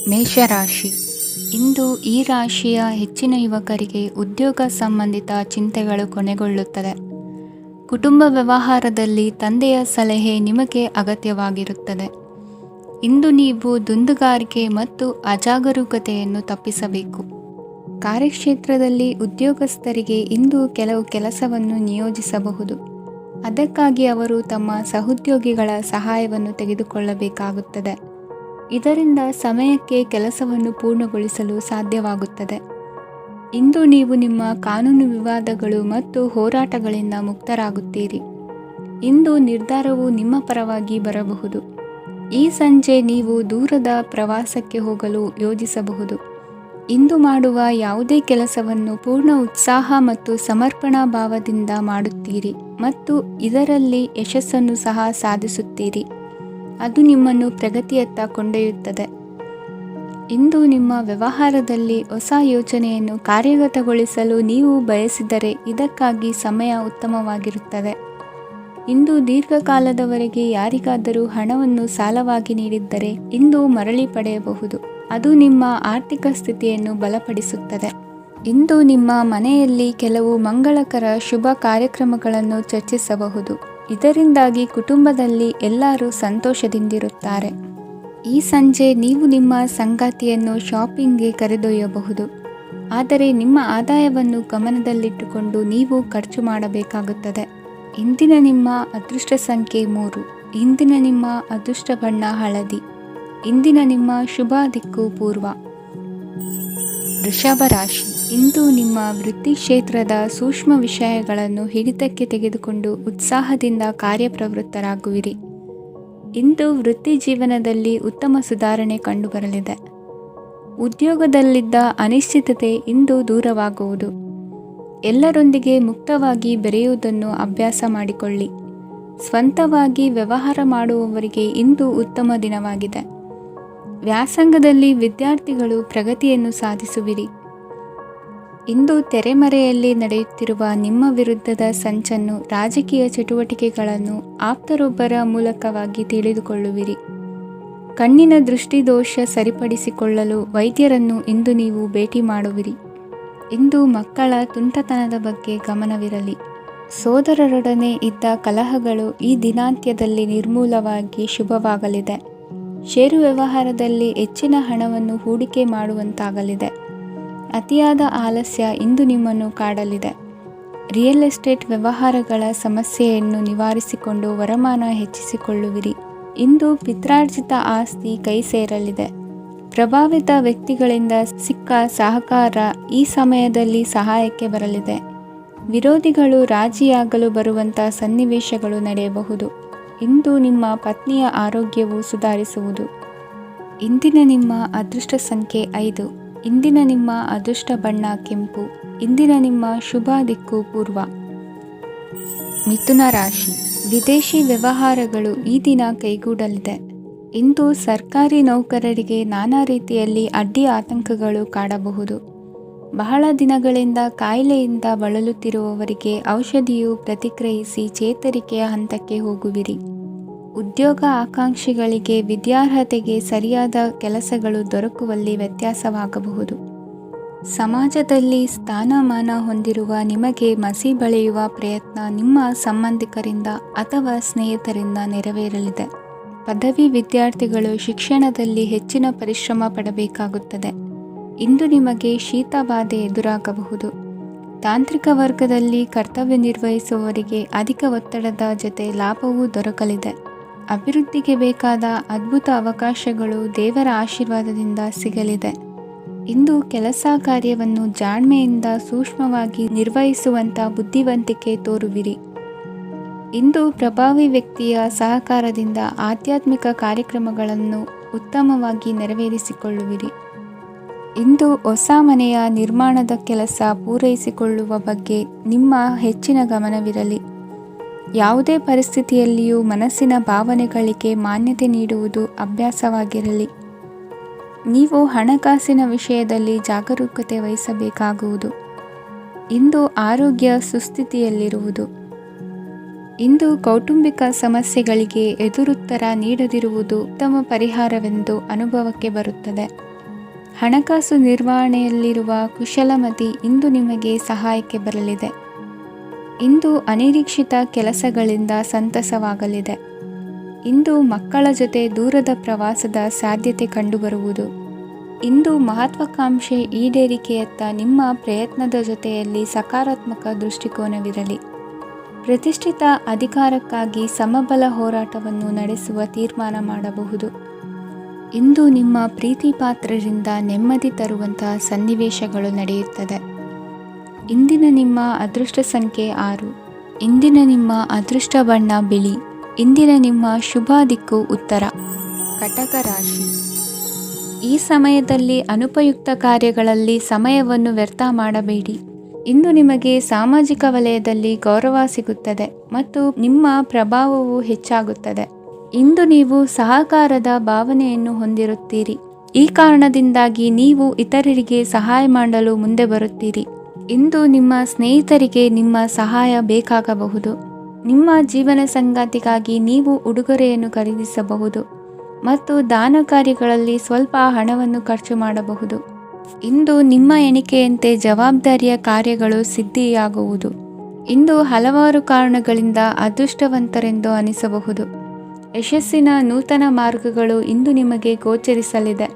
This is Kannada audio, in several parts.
ಮೇಷರಾಶಿ. ಇಂದು ಈ ರಾಶಿಯ ಹೆಚ್ಚಿನ ಯುವಕರಿಗೆ ಉದ್ಯೋಗ ಸಂಬಂಧಿತ ಚಿಂತೆಗಳು ಕೊನೆಗೊಳ್ಳುತ್ತದೆ. ಕುಟುಂಬ ವ್ಯವಹಾರದಲ್ಲಿ ತಂದೆಯ ಸಲಹೆ ನಿಮಗೆ ಅಗತ್ಯವಾಗಿರುತ್ತದೆ. ಇಂದು ನೀವು ದುಂದುಗಾರಿಕೆ ಮತ್ತು ಅಜಾಗರೂಕತೆಯನ್ನು ತಪ್ಪಿಸಬೇಕು. ಕಾರ್ಯಕ್ಷೇತ್ರದಲ್ಲಿ ಉದ್ಯೋಗಸ್ಥರಿಗೆ ಇಂದು ಕೆಲವು ಕೆಲಸವನ್ನು ನಿಯೋಜಿಸಬಹುದು. ಅದಕ್ಕಾಗಿ ಅವರು ತಮ್ಮ ಸಹೋದ್ಯೋಗಿಗಳ ಸಹಾಯವನ್ನು ತೆಗೆದುಕೊಳ್ಳಬೇಕಾಗುತ್ತದೆ. ಇದರಿಂದ ಸಮಯಕ್ಕೆ ಕೆಲಸವನ್ನು ಪೂರ್ಣಗೊಳಿಸಲು ಸಾಧ್ಯವಾಗುತ್ತದೆ. ಇಂದು ನೀವು ನಿಮ್ಮ ಕಾನೂನು ವಿವಾದಗಳು ಮತ್ತು ಹೋರಾಟಗಳಿಂದ ಮುಕ್ತರಾಗುತ್ತೀರಿ. ಇಂದು ನಿರ್ಧಾರವು ನಿಮ್ಮ ಪರವಾಗಿ ಬರಬಹುದು. ಈ ಸಂಜೆ ನೀವು ದೂರದ ಪ್ರವಾಸಕ್ಕೆ ಹೋಗಲು ಯೋಜಿಸಬಹುದು. ಇಂದು ಮಾಡುವ ಯಾವುದೇ ಕೆಲಸವನ್ನು ಪೂರ್ಣ ಉತ್ಸಾಹ ಮತ್ತು ಸಮರ್ಪಣಾ ಭಾವದಿಂದ ಮಾಡುತ್ತೀರಿ ಮತ್ತು ಇದರಲ್ಲಿ ಯಶಸ್ಸನ್ನು ಸಹ ಸಾಧಿಸುತ್ತೀರಿ. ಅದು ನಿಮ್ಮನ್ನು ಪ್ರಗತಿಯತ್ತ ಕೊಂಡೊಯ್ಯುತ್ತದೆ. ಇಂದು ನಿಮ್ಮ ವ್ಯವಹಾರದಲ್ಲಿ ಹೊಸ ಯೋಜನೆಯನ್ನು ಕಾರ್ಯಗತಗೊಳಿಸಲು ನೀವು ಬಯಸಿದರೆ ಇದಕ್ಕಾಗಿ ಸಮಯ ಉತ್ತಮವಾಗಿರುತ್ತದೆ. ಇಂದು ದೀರ್ಘಕಾಲದವರೆಗೆ ಯಾರಿಗಾದರೂ ಹಣವನ್ನು ಸಾಲವಾಗಿ ನೀಡಿದ್ದರೆ ಇಂದು ಮರಳಿ ಪಡೆಯಬಹುದು. ಅದು ನಿಮ್ಮ ಆರ್ಥಿಕ ಸ್ಥಿತಿಯನ್ನು ಬಲಪಡಿಸುತ್ತದೆ. ಇಂದು ನಿಮ್ಮ ಮನೆಯಲ್ಲಿ ಕೆಲವು ಮಂಗಳಕರ ಶುಭ ಕಾರ್ಯಕ್ರಮಗಳನ್ನು ಚರ್ಚಿಸಬಹುದು. ಇದರಿಂದಾಗಿ ಕುಟುಂಬದಲ್ಲಿ ಎಲ್ಲರೂ ಸಂತೋಷದಿಂದಿರುತ್ತಾರೆ. ಈ ಸಂಜೆ ನೀವು ನಿಮ್ಮ ಸಂಗಾತಿಯನ್ನು ಶಾಪಿಂಗ್ಗೆ ಕರೆದೊಯ್ಯಬಹುದು. ಆದರೆ ನಿಮ್ಮ ಆದಾಯವನ್ನು ಗಮನದಲ್ಲಿಟ್ಟುಕೊಂಡು ನೀವು ಖರ್ಚು ಮಾಡಬೇಕಾಗುತ್ತದೆ. ಇಂದಿನ ನಿಮ್ಮ ಅದೃಷ್ಟ ಸಂಖ್ಯೆ 3. ಇಂದಿನ ನಿಮ್ಮ ಅದೃಷ್ಟ ಬಣ್ಣ ಹಳದಿ. ಇಂದಿನ ನಿಮ್ಮ ಶುಭ ದಿಕ್ಕು ಪೂರ್ವ. ವೃಷಭ ರಾಶಿ. ಇಂದು ನಿಮ್ಮ ವೃತ್ತಿ ಕ್ಷೇತ್ರದ ಸೂಕ್ಷ್ಮ ವಿಷಯಗಳನ್ನು ಹಿಡಿತಕ್ಕೆ ತೆಗೆದುಕೊಂಡು ಉತ್ಸಾಹದಿಂದ ಕಾರ್ಯಪ್ರವೃತ್ತರಾಗುವಿರಿ. ಇಂದು ವೃತ್ತಿ ಜೀವನದಲ್ಲಿ ಉತ್ತಮ ಸುಧಾರಣೆ ಕಂಡುಬರಲಿದೆ. ಉದ್ಯೋಗದಲ್ಲಿದ್ದ ಅನಿಶ್ಚಿತತೆ ಇಂದು ದೂರವಾಗುವುದು. ಎಲ್ಲರೊಂದಿಗೆ ಮುಕ್ತವಾಗಿ ಬೆರೆಯುವುದನ್ನು ಅಭ್ಯಾಸ ಮಾಡಿಕೊಳ್ಳಿ. ಸ್ವಂತವಾಗಿ ವ್ಯವಹಾರ ಮಾಡುವವರಿಗೆ ಇಂದು ಉತ್ತಮ ದಿನವಾಗಿದೆ. ವ್ಯಾಸಂಗದಲ್ಲಿ ವಿದ್ಯಾರ್ಥಿಗಳು ಪ್ರಗತಿಯನ್ನು ಸಾಧಿಸುವಿರಿ. ಇಂದು ತೆರೆಮರೆಯಲ್ಲಿ ನಡೆಯುತ್ತಿರುವ ನಿಮ್ಮ ವಿರುದ್ಧದ ಸಂಚನ್ನು, ರಾಜಕೀಯ ಚಟುವಟಿಕೆಗಳನ್ನು ಆಪ್ತರೊಬ್ಬರ ಮೂಲಕವಾಗಿ ತಿಳಿದುಕೊಳ್ಳುವಿರಿ. ಕಣ್ಣಿನ ದೃಷ್ಟಿದೋಷ ಸರಿಪಡಿಸಿಕೊಳ್ಳಲು ವೈದ್ಯರನ್ನು ಇಂದು ನೀವು ಭೇಟಿ ಮಾಡುವಿರಿ. ಇಂದು ಮಕ್ಕಳ ತುಂಟತನದ ಬಗ್ಗೆ ಗಮನವಿರಲಿ. ಸೋದರರೊಡನೆ ಇದ್ದ ಕಲಹಗಳು ಈ ದಿನಾಂತ್ಯದಲ್ಲಿ ನಿರ್ಮೂಲವಾಗಿ ಶುಭವಾಗಲಿದೆ. ಷೇರು ವ್ಯವಹಾರದಲ್ಲಿ ಹೆಚ್ಚಿನ ಹಣವನ್ನು ಹೂಡಿಕೆ ಮಾಡುವಂತಾಗಲಿದೆ. ಅತಿಯಾದ ಆಲಸ್ಯ ಇಂದು ನಿಮ್ಮನ್ನು ಕಾಡಲಿದೆ. ರಿಯಲ್ ಎಸ್ಟೇಟ್ ವ್ಯವಹಾರಗಳ ಸಮಸ್ಯೆಯನ್ನು ನಿವಾರಿಸಿಕೊಂಡು ವರಮಾನ ಹೆಚ್ಚಿಸಿಕೊಳ್ಳುವಿರಿ. ಇಂದು ಪಿತ್ರಾರ್ಜಿತ ಆಸ್ತಿ ಕೈ ಸೇರಲಿದೆ. ಪ್ರಭಾವಿತ ವ್ಯಕ್ತಿಗಳಿಂದ ಸಿಕ್ಕ ಸಹಕಾರ ಈ ಸಮಯದಲ್ಲಿ ಸಹಾಯಕ್ಕೆ ಬರಲಿದೆ. ವಿರೋಧಿಗಳು ರಾಜಿಯಾಗಲು ಬರುವಂಥ ಸನ್ನಿವೇಶಗಳು ನಡೆಯಬಹುದು. ಇಂದು ನಿಮ್ಮ ಪತ್ನಿಯ ಆರೋಗ್ಯವು ಸುಧಾರಿಸುವುದು. ಇಂದಿನ ನಿಮ್ಮ ಅದೃಷ್ಟ ಸಂಖ್ಯೆ 5. ಇಂದಿನ ನಿಮ್ಮ ಅದೃಷ್ಟ ಬಣ್ಣ ಕೆಂಪು. ಇಂದಿನ ನಿಮ್ಮ ಶುಭ ದಿಕ್ಕು ಪೂರ್ವ. ಮಿಥುನ ರಾಶಿ. ವಿದೇಶಿ ವ್ಯವಹಾರಗಳು ಈ ದಿನ ಕೈಗೂಡಲಿದೆ. ಇಂದು ಸರ್ಕಾರಿ ನೌಕರರಿಗೆ ನಾನಾ ರೀತಿಯಲ್ಲಿ ಅಡ್ಡಿ ಆತಂಕಗಳು ಕಾಡಬಹುದು. ಬಹಳ ದಿನಗಳಿಂದ ಕಾಯಿಲೆಯಿಂದ ಬಳಲುತ್ತಿರುವವರಿಗೆ ಔಷಧಿಯು ಪ್ರತಿಕ್ರಿಯಿಸಿ ಚೇತರಿಕೆಯ ಹಂತಕ್ಕೆ ಹೋಗುವಿರಿ. ಉದ್ಯೋಗ ಆಕಾಂಕ್ಷಿಗಳಿಗೆ ವಿದ್ಯಾರ್ಹತೆಗೆ ಸರಿಯಾದ ಕೆಲಸಗಳು ದೊರಕುವಲ್ಲಿ ವ್ಯತ್ಯಾಸವಾಗಬಹುದು. ಸಮಾಜದಲ್ಲಿ ಸ್ಥಾನಮಾನ ಹೊಂದಿರುವ ನಿಮಗೆ ಮಸಿ ಬಳಿಯುವ ಪ್ರಯತ್ನ ನಿಮ್ಮ ಸಂಬಂಧಿಕರಿಂದ ಅಥವಾ ಸ್ನೇಹಿತರಿಂದ ನೆರವೇರಲಿದೆ. ಪದವಿ ವಿದ್ಯಾರ್ಥಿಗಳು ಶಿಕ್ಷಣದಲ್ಲಿ ಹೆಚ್ಚಿನ ಪರಿಶ್ರಮ ಪಡಬೇಕಾಗುತ್ತದೆ. ಇಂದು ನಿಮಗೆ ಶೀತಬಾಧೆ ಎದುರಾಗಬಹುದು. ತಾಂತ್ರಿಕ ವರ್ಗದಲ್ಲಿ ಕರ್ತವ್ಯ ನಿರ್ವಹಿಸುವವರಿಗೆ ಅಧಿಕ ಒತ್ತಡದ ಜೊತೆ ಲಾಭವೂ ದೊರಕಲಿದೆ. ಅಭಿವೃದ್ಧಿಗೆ ಬೇಕಾದ ಅದ್ಭುತ ಅವಕಾಶಗಳು ದೇವರ ಆಶೀರ್ವಾದದಿಂದ ಸಿಗಲಿದೆ. ಇಂದು ಕೆಲಸ ಕಾರ್ಯವನ್ನು ಜಾಣ್ಮೆಯಿಂದ ಸೂಕ್ಷ್ಮವಾಗಿ ನಿರ್ವಹಿಸುವಂಥ ಬುದ್ಧಿವಂತಿಕೆ ತೋರುವಿರಿ. ಇಂದು ಪ್ರಭಾವಿ ವ್ಯಕ್ತಿಯ ಸಹಕಾರದಿಂದ ಆಧ್ಯಾತ್ಮಿಕ ಕಾರ್ಯಕ್ರಮಗಳನ್ನು ಉತ್ತಮವಾಗಿ ನೆರವೇರಿಸಿಕೊಳ್ಳುವಿರಿ. ಇಂದು ಹೊಸ ಮನೆಯ ನಿರ್ಮಾಣದ ಕೆಲಸ ಪೂರೈಸಿಕೊಳ್ಳುವ ಬಗ್ಗೆ ನಿಮ್ಮ ಹೆಚ್ಚಿನ ಗಮನವಿರಲಿ. ಯಾವುದೇ ಪರಿಸ್ಥಿತಿಯಲ್ಲಿಯೂ ಮನಸ್ಸಿನ ಭಾವನೆಗಳಿಗೆ ಮಾನ್ಯತೆ ನೀಡುವುದು ಅಭ್ಯಾಸವಾಗಿರಲಿ. ನೀವು ಹಣಕಾಸಿನ ವಿಷಯದಲ್ಲಿ ಜಾಗರೂಕತೆ ವಹಿಸಬೇಕಾಗುವುದು. ಇಂದು ಆರೋಗ್ಯ ಸುಸ್ಥಿತಿಯಲ್ಲಿರುವುದು. ಇಂದು ಕೌಟುಂಬಿಕ ಸಮಸ್ಯೆಗಳಿಗೆ ಎದುರುತ್ತರ ನೀಡದಿರುವುದು ಉತ್ತಮ ಪರಿಹಾರವೆಂದು ಅನುಭವಕ್ಕೆ ಬರುತ್ತದೆ. ಹಣಕಾಸು ನಿರ್ವಹಣೆಯಲ್ಲಿರುವ ಕುಶಲಮತಿ ಇಂದು ನಿಮಗೆ ಸಹಾಯಕ್ಕೆ ಬರಲಿದೆ. ಇಂದು ಅನಿರೀಕ್ಷಿತ ಕೆಲಸಗಳಿಂದ ಸಂತಸವಾಗಲಿದೆ. ಇಂದು ಮಕ್ಕಳ ಜೊತೆ ದೂರದ ಪ್ರವಾಸದ ಸಾಧ್ಯತೆ ಕಂಡುಬರುವುದು. ಇಂದು ಮಹತ್ವಾಕಾಂಕ್ಷೆ ಈಡೇರಿಕೆಯತ್ತ ನಿಮ್ಮ ಪ್ರಯತ್ನದ ಜೊತೆಯಲ್ಲಿ ಸಕಾರಾತ್ಮಕ ದೃಷ್ಟಿಕೋನವಿರಲಿ. ಪ್ರತಿಷ್ಠಿತ ಅಧಿಕಾರಕ್ಕಾಗಿ ಸಮಬಲ ಹೋರಾಟವನ್ನು ನಡೆಸುವ ತೀರ್ಮಾನ ಮಾಡಬಹುದು. ಇಂದು ನಿಮ್ಮ ಪ್ರೀತಿ ಪಾತ್ರರಿಂದ ನೆಮ್ಮದಿ ತರುವಂತಹ ಸನ್ನಿವೇಶಗಳು ನಡೆಯುತ್ತದೆ. ಇಂದಿನ ನಿಮ್ಮ ಅದೃಷ್ಟ ಸಂಖ್ಯೆ 6. ಇಂದಿನ ನಿಮ್ಮ ಅದೃಷ್ಟ ಬಣ್ಣ ಬಿಳಿ. ಇಂದಿನ ನಿಮ್ಮ ಶುಭ ದಿಕ್ಕು ಉತ್ತರ. ಕಟಕ ರಾಶಿ. ಈ ಸಮಯದಲ್ಲಿ ಅನುಪಯುಕ್ತ ಕಾರ್ಯಗಳಲ್ಲಿ ಸಮಯವನ್ನು ವ್ಯರ್ಥ ಮಾಡಬೇಡಿ. ಇಂದು ನಿಮಗೆ ಸಾಮಾಜಿಕ ವಲಯದಲ್ಲಿ ಗೌರವ ಸಿಗುತ್ತದೆ ಮತ್ತು ನಿಮ್ಮ ಪ್ರಭಾವವು ಹೆಚ್ಚಾಗುತ್ತದೆ. ಇಂದು ನೀವು ಸಹಕಾರದ ಭಾವನೆಯನ್ನು ಹೊಂದಿರುತ್ತೀರಿ. ಈ ಕಾರಣದಿಂದಾಗಿ ನೀವು ಇತರರಿಗೆ ಸಹಾಯ ಮಾಡಲು ಮುಂದೆ ಬರುತ್ತೀರಿ. ಇಂದು ನಿಮ್ಮ ಸ್ನೇಹಿತರಿಗೆ ನಿಮ್ಮ ಸಹಾಯ ಬೇಕಾಗಬಹುದು. ನಿಮ್ಮ ಜೀವನ ಸಂಗಾತಿಗಾಗಿ ನೀವು ಉಡುಗೊರೆಯನ್ನು ಖರೀದಿಸಬಹುದು ಮತ್ತು ದಾನ ಕಾರ್ಯಗಳಲ್ಲಿ ಸ್ವಲ್ಪ ಹಣವನ್ನು ಖರ್ಚು ಮಾಡಬಹುದು. ಇಂದು ನಿಮ್ಮ ಎಣಿಕೆಯಂತೆ ಜವಾಬ್ದಾರಿಯ ಕಾರ್ಯಗಳು ಸಿದ್ಧಿಯಾಗುವುದು. ಇಂದು ಹಲವಾರು ಕಾರಣಗಳಿಂದ ಅದೃಷ್ಟವಂತರೆಂದು ಅನಿಸಬಹುದು. ಯಶಸ್ಸಿನ ನೂತನ ಮಾರ್ಗಗಳು ಇಂದು ನಿಮಗೆ ಗೋಚರಿಸಲಿದೆ.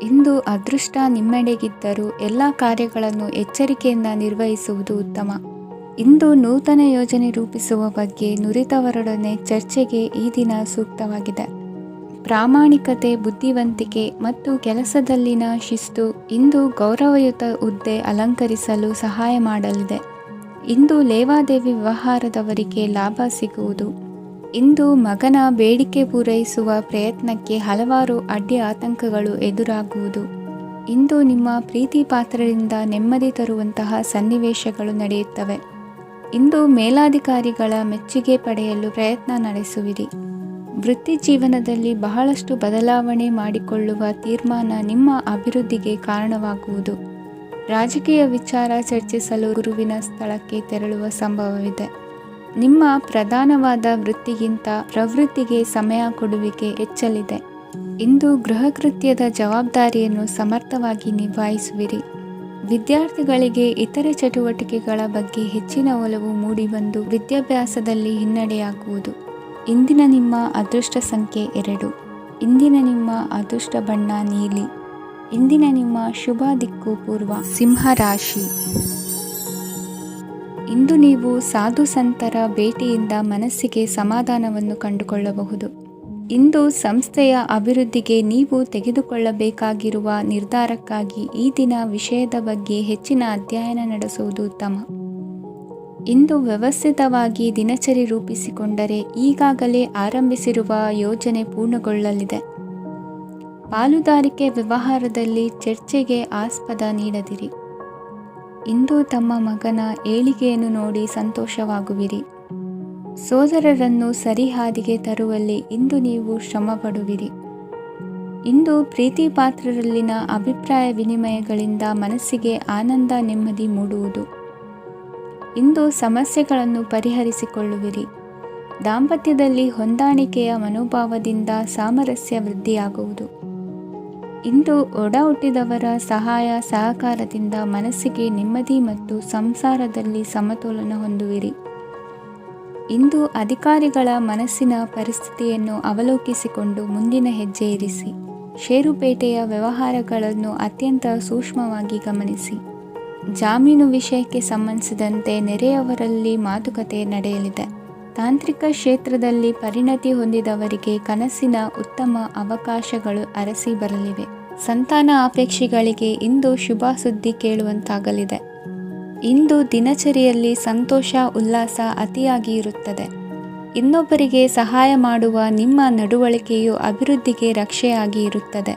ಇಂದು ಅದೃಷ್ಟ ನಿಮ್ಮೆಡೆಗಿದ್ದರೂ ಎಲ್ಲ ಕಾರ್ಯಗಳನ್ನು ಎಚ್ಚರಿಕೆಯಿಂದ ನಿರ್ವಹಿಸುವುದು ಉತ್ತಮ. ಇಂದು ನೂತನ ಯೋಜನೆ ರೂಪಿಸುವ ಬಗ್ಗೆ ನುರಿತವರೊಡನೆ ಚರ್ಚೆಗೆ ಈ ದಿನ ಸೂಕ್ತವಾಗಿದೆ. ಪ್ರಾಮಾಣಿಕತೆ, ಬುದ್ಧಿವಂತಿಕೆ ಮತ್ತು ಕೆಲಸದಲ್ಲಿನ ಶಿಸ್ತು ಇಂದು ಗೌರವಯುತ ಹುದ್ದೆ ಅಲಂಕರಿಸಲು ಸಹಾಯ ಮಾಡಲಿದೆ. ಇಂದು ಲೇವಾದೇವಿ ವ್ಯವಹಾರದವರಿಗೆ ಲಾಭ ಸಿಗುವುದು. ಇಂದು ಮಗನ ಬೇಡಿಕೆ ಪೂರೈಸುವ ಪ್ರಯತ್ನಕ್ಕೆ ಹಲವಾರು ಅಡ್ಡಿ ಆತಂಕಗಳು ಎದುರಾಗುವುದು. ಇಂದು ನಿಮ್ಮ ಪ್ರೀತಿ ಪಾತ್ರರಿಂದ ನೆಮ್ಮದಿ ತರುವಂತಹ ಸನ್ನಿವೇಶಗಳು ನಡೆಯುತ್ತವೆ. ಇಂದು ಮೇಲಾಧಿಕಾರಿಗಳ ಮೆಚ್ಚುಗೆ ಪಡೆಯಲು ಪ್ರಯತ್ನ ನಡೆಸುವಿರಿ. ವೃತ್ತಿ ಜೀವನದಲ್ಲಿ ಬಹಳಷ್ಟು ಬದಲಾವಣೆ ಮಾಡಿಕೊಳ್ಳುವ ತೀರ್ಮಾನ ನಿಮ್ಮ ಅಭಿವೃದ್ಧಿಗೆ ಕಾರಣವಾಗುವುದು. ರಾಜಕೀಯ ವಿಚಾರ ಚರ್ಚಿಸಲು ಗುರುವಿನ ಸ್ಥಳಕ್ಕೆ ತೆರಳುವ ಸಂಭವವಿದೆ. ನಿಮ್ಮ ಪ್ರಧಾನವಾದ ವೃತ್ತಿಗಿಂತ ಪ್ರವೃತ್ತಿಗೆ ಸಮಯ ಕೊಡುವಿಕೆ ಹೆಚ್ಚಲಿದೆ. ಇಂದು ಗೃಹ ಕೃತ್ಯದ ಜವಾಬ್ದಾರಿಯನ್ನು ಸಮರ್ಥವಾಗಿ ನಿಭಾಯಿಸುವಿರಿ. ವಿದ್ಯಾರ್ಥಿಗಳಿಗೆ ಇತರೆ ಚಟುವಟಿಕೆಗಳ ಬಗ್ಗೆ ಹೆಚ್ಚಿನ ಒಲವು ಮೂಡಿಬಂದು ವಿದ್ಯಾಭ್ಯಾಸದಲ್ಲಿ ಹಿನ್ನಡೆಯಾಗುವುದು. ಇಂದಿನ ನಿಮ್ಮ ಅದೃಷ್ಟ ಸಂಖ್ಯೆ 2. ಇಂದಿನ ನಿಮ್ಮ ಅದೃಷ್ಟ ಬಣ್ಣ ನೀಲಿ. ಇಂದಿನ ನಿಮ್ಮ ಶುಭ ದಿಕ್ಕು ಪೂರ್ವ. ಸಿಂಹ ರಾಶಿ. ಇಂದು ನೀವು ಸಾಧು ಸಂತರ ಭೇಟಿಯಿಂದ ಮನಸ್ಸಿಗೆ ಸಮಾಧಾನವನ್ನು ಕಂಡುಕೊಳ್ಳಬಹುದು. ಇಂದು ಸಂಸ್ಥೆಯ ಅಭಿವೃದ್ಧಿಗೆ ನೀವು ತೆಗೆದುಕೊಳ್ಳಬೇಕಾಗಿರುವ ನಿರ್ಧಾರಕ್ಕಾಗಿ ಈ ದಿನ ವಿಷಯದ ಬಗ್ಗೆ ಹೆಚ್ಚಿನ ಅಧ್ಯಯನ ನಡೆಸುವುದು ಉತ್ತಮ. ಇಂದು ವ್ಯವಸ್ಥಿತವಾಗಿ ದಿನಚರಿ ರೂಪಿಸಿಕೊಂಡರೆ ಈಗಾಗಲೇ ಆರಂಭಿಸಿರುವ ಯೋಜನೆ ಪೂರ್ಣಗೊಳ್ಳಲಿದೆ. ಪಾಲುದಾರಿಕೆ ವ್ಯವಹಾರದಲ್ಲಿ ಚರ್ಚೆಗೆ ಆಸ್ಪದ ನೀಡದಿರಿ. ಇಂದು ತಮ್ಮ ಮಗನ ಏಳಿಗೆಯನ್ನು ನೋಡಿ ಸಂತೋಷವಾಗುವಿರಿ. ಸೋದರರನ್ನು ಸರಿಹಾದಿಗೆ ತರುವಲ್ಲಿ ಇಂದು ನೀವು ಶ್ರಮಪಡುವಿರಿ. ಇಂದು ಪ್ರೀತಿ ಪಾತ್ರರಲ್ಲಿನ ಅಭಿಪ್ರಾಯ ವಿನಿಮಯಗಳಿಂದ ಮನಸ್ಸಿಗೆ ಆನಂದ, ನೆಮ್ಮದಿ ಮೂಡುವುದು. ಇಂದು ಸಮಸ್ಯೆಗಳನ್ನು ಪರಿಹರಿಸಿಕೊಳ್ಳುವಿರಿ. ದಾಂಪತ್ಯದಲ್ಲಿ ಹೊಂದಾಣಿಕೆಯ ಮನೋಭಾವದಿಂದ ಸಾಮರಸ್ಯ ವೃದ್ಧಿಯಾಗುವುದು. ಇಂದು ಒಡ ಹುಟ್ಟಿದವರ ಸಹಾಯ ಸಹಕಾರದಿಂದ ಮನಸ್ಸಿಗೆ ನೆಮ್ಮದಿ ಮತ್ತು ಸಂಸಾರದಲ್ಲಿ ಸಮತೋಲನ ಹೊಂದುವಿರಿ. ಇಂದು ಅಧಿಕಾರಿಗಳ ಮನಸ್ಸಿನ ಪರಿಸ್ಥಿತಿಯನ್ನು ಅವಲೋಕಿಸಿಕೊಂಡು ಮುಂದಿನ ಹೆಜ್ಜೆ ಇರಿಸಿ. ಷೇರುಪೇಟೆಯ ವ್ಯವಹಾರಗಳನ್ನು ಅತ್ಯಂತ ಸೂಕ್ಷ್ಮವಾಗಿ ಗಮನಿಸಿ. ಜಾಮೀನು ವಿಷಯಕ್ಕೆ ಸಂಬಂಧಿಸಿದಂತೆ ನೆರೆಯವರಲ್ಲಿ ಮಾತುಕತೆ ನಡೆಯಲಿದೆ. ತಾಂತ್ರಿಕ ಕ್ಷೇತ್ರದಲ್ಲಿ ಪರಿಣತಿ ಹೊಂದಿದವರಿಗೆ ಕನಸಿನ ಉತ್ತಮ ಅವಕಾಶಗಳು ಅರಸಿ ಬರಲಿವೆ. ಸಂತಾನ ಅಪೇಕ್ಷೆಗಳಿಗೆ ಇಂದು ಶುಭ ಸುದ್ದಿ ಕೇಳುವಂತಾಗಲಿದೆ. ಇಂದು ದಿನಚರಿಯಲ್ಲಿ ಸಂತೋಷ, ಉಲ್ಲಾಸ ಅತಿಯಾಗಿ ಇರುತ್ತದೆ. ಇನ್ನೊಬ್ಬರಿಗೆ ಸಹಾಯ ಮಾಡುವ ನಿಮ್ಮ ನಡವಳಿಕೆಯು ಅಭಿವೃದ್ಧಿಗೆ ರಕ್ಷೆಯಾಗಿ ಇರುತ್ತದೆ.